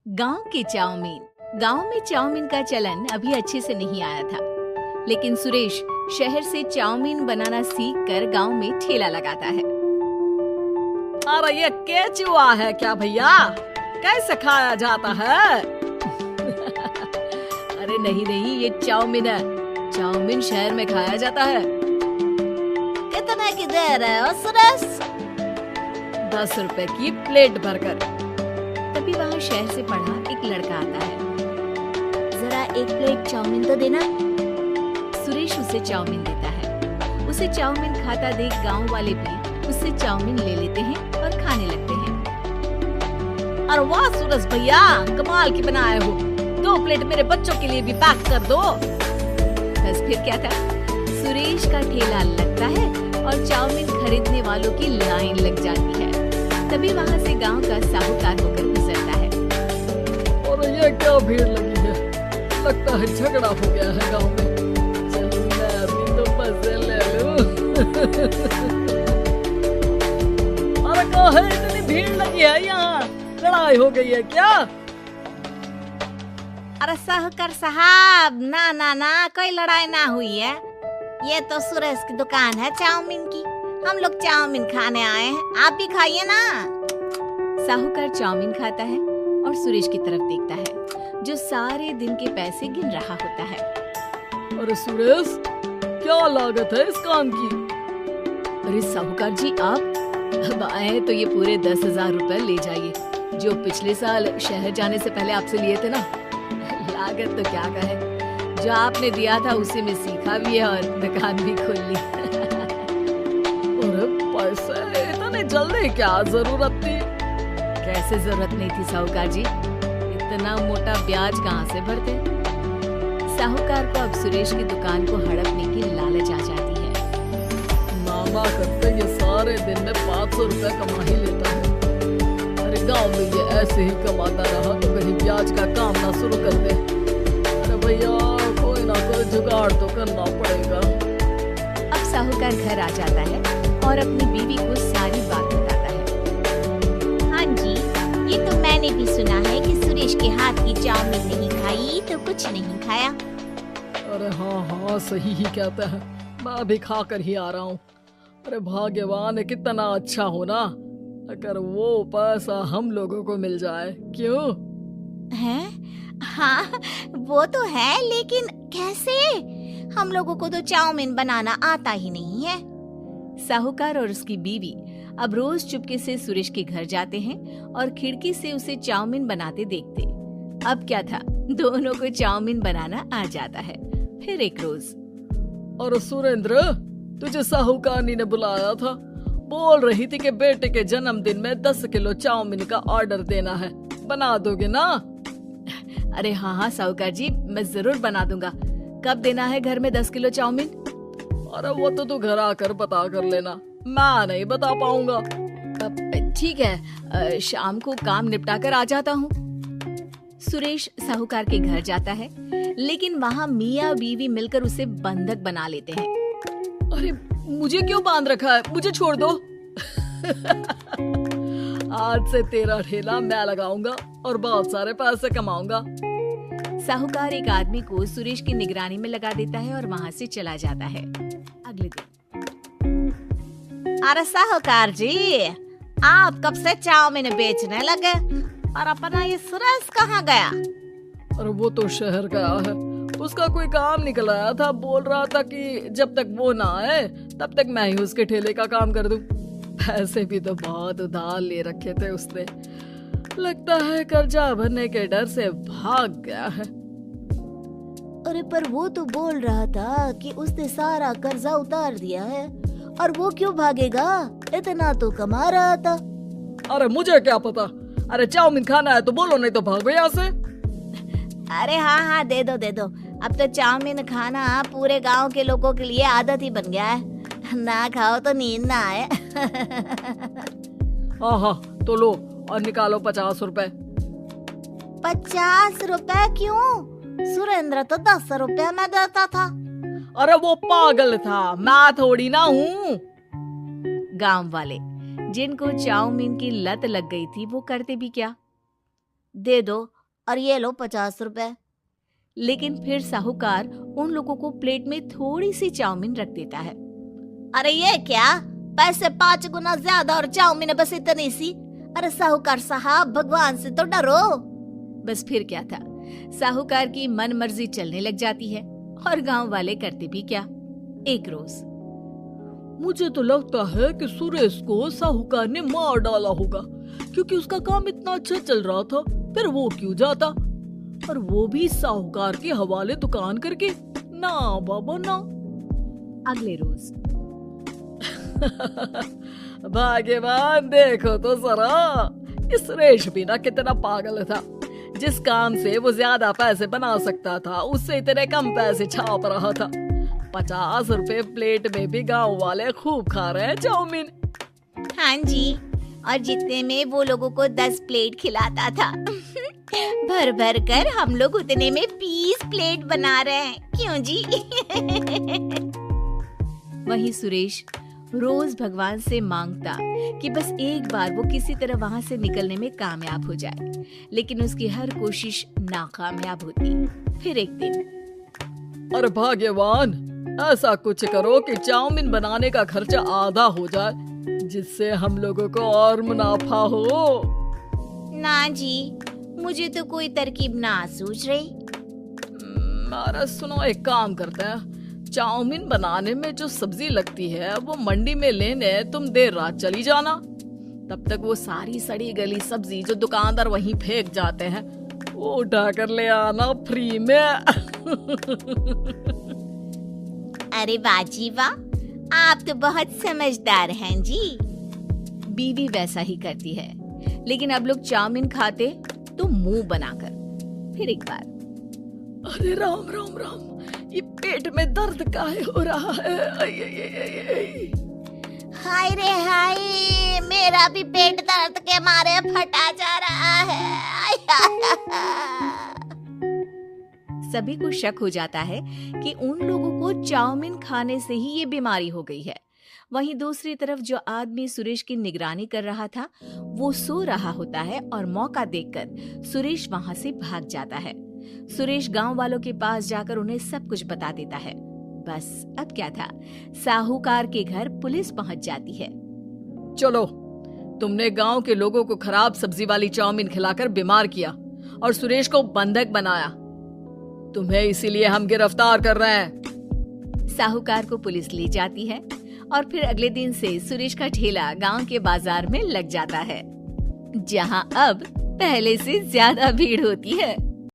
गांव के चाउमीन। गांव में चाउमीन का चलन अभी अच्छे से नहीं आया था, लेकिन सुरेश शहर से चाउमीन बनाना सीखकर गांव में ठेला लगाता है। अरे ये केचुआ है क्या भैया? कैसे खाया जाता है? अरे नहीं, ये चाउमीन है। चाउमीन शहर में खाया जाता है। कितने की दे रहे हो सुरेश? 10 रुपए की प्लेट भरकर। तभी वहाँ शहर से पढ़ा एक लड़का आता है। जरा एक प्लेट चाउमीन तो देना। सुरेश उसे चाउमीन देता है। उसे चाउमीन खाता देख गांव वाले भी उससे चाउमीन ले लेते हैं और खाने लगते हैं। अरे वाह सुरेश भैया, कमाल की बनाए हो। 2 प्लेट मेरे बच्चों के लिए भी पैक कर दो। बस फिर क्या था, सुरेश का ठेला लगता है और चाउमीन खरीदने वालों की लाइन लग जाती है। तभी वहाँ से गांव का साहूकार होकर गुजरता है। और ये क्या भीड़ लगी है? लगता है झगड़ा हो गया है गांव में। चलो मैं अभी तो मजे ले लूं। अरे कहाँ है? इतनी भीड़ लगी है यहाँ। लड़ाई हो गई है क्या? अरे साहूकार साहब, ना कोई लड़ाई ना हुई है। ये तो सुरेश की दुकान है चाउमीन की। हम लोग चाउमीन खाने आए हैं, आप भी खाइए ना। साहूकार चाउमीन खाता है और सुरेश की तरफ देखता है, जो सारे दिन के पैसे गिन रहा होता है। अरे सुरेश, क्या लागत है इस काम की? अरे साहूकार जी, आप अब आए तो ये पूरे 10,000 रुपए ले जाइए, जो पिछले साल शहर जाने से पहले आपसे लिए थे ना। लागत तो क्या कहे, जो आपने दिया था उसी में सीखा भी है और दुकान भी खोल ली। अरे पैसे इतने जल्दी क्या जरूरत थी? कैसे जरूरत नहीं थी साहूकार जी, इतना मोटा ब्याज कहाँ से भरते। साहूकार को अब सुरेश की दुकान को हड़पने की लालच आ जाती है। मामा करते ये सारे दिन में 500 रुपए कमा ही लेता है। अरे गांव में ये ऐसे ही कमाता रहा तो कहीं ब्याज का काम ना शुरू कर दे। अरे भैया, कोई ना कोई जुगाड़ तो करना पड़ेगा। अब साहूकार घर आ जाता है और अपनी बीवी को सारी बात बताता है। हाँ जी, ये तो मैंने भी सुना है कि सुरेश के हाथ की चाउमीन नहीं खाई तो कुछ नहीं खाया। अरे हाँ, सही ही कहता है। मैं भी खा कर ही आ रहा हूँ। अरे भाग्यवान है, कितना अच्छा हो ना अगर वो पैसा हम लोगों को मिल जाए। क्यों? हैं? हाँ, वो तो है, लेकिन कैसे? हम लोगों को तो चाउमीन बनाना आता ही नहीं है। साहूकार और उसकी बीवी अब रोज चुपके से सुरेश के घर जाते हैं और खिड़की से उसे चाउमीन बनाते देखते। अब क्या था, दोनों को चाउमीन बनाना आ जाता है। फिर एक रोज, और सुरेंद्र, तुझे साहूकारनी ने बुलाया था। बोल रही थी कि बेटे के जन्मदिन में 10 किलो चाउमीन का ऑर्डर देना है। बना दोगे ना? अरे हाँ साहूकार जी, मैं जरूर बना दूंगा। कब देना है घर में 10 किलो चाउमीन? अरे वो तो तू घर आकर पता कर लेना, मैं नहीं बता पाऊंगा। ठीक है, शाम को काम निपटा कर आ जाता हूँ। सुरेश साहूकार के घर जाता है, लेकिन वहाँ मियाँ बीवी मिलकर उसे बंधक बना लेते हैं। अरे मुझे क्यों बांध रखा है? मुझे छोड़ दो। आज से तेरा ठेला मैं लगाऊंगा और बहुत सारे पैसे कमाऊंगा। साहूकार एक आदमी को सुरेश की निगरानी में लगा देता है और वहाँ से चला जाता है। अगले दिन, अरे साहूकार जी, आप कब से चाउमीन बेचने लगे और अपना ये सुरेश कहाँ गया? अरे वो तो शहर गया है, उसका कोई काम निकल आया था। बोल रहा था कि जब तक वो ना आए तब तक मैं ही उसके ठेले का काम कर दूं। पैसे भी तो बहुत उधार ले रखे थे उसने। लगता है कर्जा भरने के डर से भाग गया है। अरे पर वो तो बोल रहा था कि उसने सारा कर्जा उतार दिया है, और वो क्यों भागेगा? इतना तो कमा रहा था। अरे मुझे क्या पता। अरे चाउमीन खाना है तो बोलो, नहीं तो भागो यहाँ से। अरे हाँ, दे दो। अब तो चाउमीन खाना पूरे गांव के लोगों के लिए आदत ही बन गया है। ना खाओ तो नींद ना आए। हाँ, तो लो और निकालो 50 रुपए। 50 रुपए क्यों? सुरेंद्र तो 10 रुपए में देता था। अरे वो पागल था, मैं थोड़ी ना हूँ। गांव वाले, जिनको चाउमीन की लत लग गई थी, वो करते भी क्या, दे दो और ये लो 50 रुपए। लेकिन फिर साहूकार उन लोगों को प्लेट में थोड़ी सी चाउमीन रख देता है। अरे ये क्या, पैसे 5 गुना ज्यादा और चाउमीन बस इतनी सी। अरे साहूकार साहब, भगवान से तो डरो। बस फिर क्या था, साहूकार की मन मर्जी चलने लग जाती है और गांव वाले करते भी क्या। एक रोज मुझे तो लगता है कि सुरेश को साहूकार ने मार डाला होगा, क्योंकि उसका काम इतना अच्छा चल रहा था, फिर वो क्यों जाता, और वो भी साहूकार के हवाले दुकान करके। ना बाबा ना। अगले रोज भाग्यवान, देखो तो जरा, इस सुरेश भी ना कितना पागल था। जिस काम से वो ज्यादा पैसे बना सकता था, उससे इतने कम पैसे छाप रहा था। 50 रुपए प्लेट में भी गांव वाले खूब खा रहे हैं चाउमीन। हाँ जी, और जितने में वो लोगों को 10 प्लेट खिलाता था, भर भर कर हम लोग उतने में 20 प्लेट बना रहे हैं। क्यों जी? वहीं सुरेश रोज भगवान से मांगता कि बस एक बार वो किसी तरह वहां से निकलने में कामयाब हो जाए, लेकिन उसकी हर कोशिश नाकामयाब होती। फिर एक दिन, अरे भाग्यवान, ऐसा कुछ करो कि चाउमीन बनाने का खर्चा आधा हो जाए, जिससे हम लोगों को और मुनाफा हो। ना जी, मुझे तो कोई तरकीब ना सूझ रही। अरे सुनो, एक काम करते हैं, चाउमीन बनाने में जो सब्जी लगती है वो मंडी में लेने तुम देर रात चली जाना। तब तक वो सारी सड़ी गली सब्जी जो दुकानदार वहीं फेंक जाते हैं, वो उठा कर ले आना फ्री में। अरे वाह जी वाह, आप तो बहुत समझदार हैं जी। बीवी वैसा ही करती है, लेकिन अब लोग चाउमीन खाते तो मुंह बनाकर। फिर एक बार, अरे राम राम राम, ये पेट में दर्द काहे हो रहा है? आई, आई, आई, आई, आई। हाय रे हाय, मेरा भी पेट दर्द के मारे फटा जा रहा है। सभी को शक हो जाता है कि उन लोगों को चाउमीन खाने से ही ये बीमारी हो गई है। वहीं दूसरी तरफ जो आदमी सुरेश की निगरानी कर रहा था, वो सो रहा होता है और मौका देखकर सुरेश वहां से भाग जाता है। सुरेश गांव वालों के पास जाकर उन्हें सब कुछ बता देता है। बस अब क्या था, साहूकार के घर पुलिस पहुंच जाती है। चलो, तुमने गांव के लोगों को खराब सब्जी वाली चाउमीन खिलाकर बीमार किया और सुरेश को बंधक बनाया। तुम्हें इसीलिए हम गिरफ्तार कर रहे हैं। साहूकार को पुलिस ले जाती है और फिर अगले दिन से सुरेश का ठेला गांव के बाजार में लग जाता है, जहां अब पहले से ज्यादा भीड़ होती है।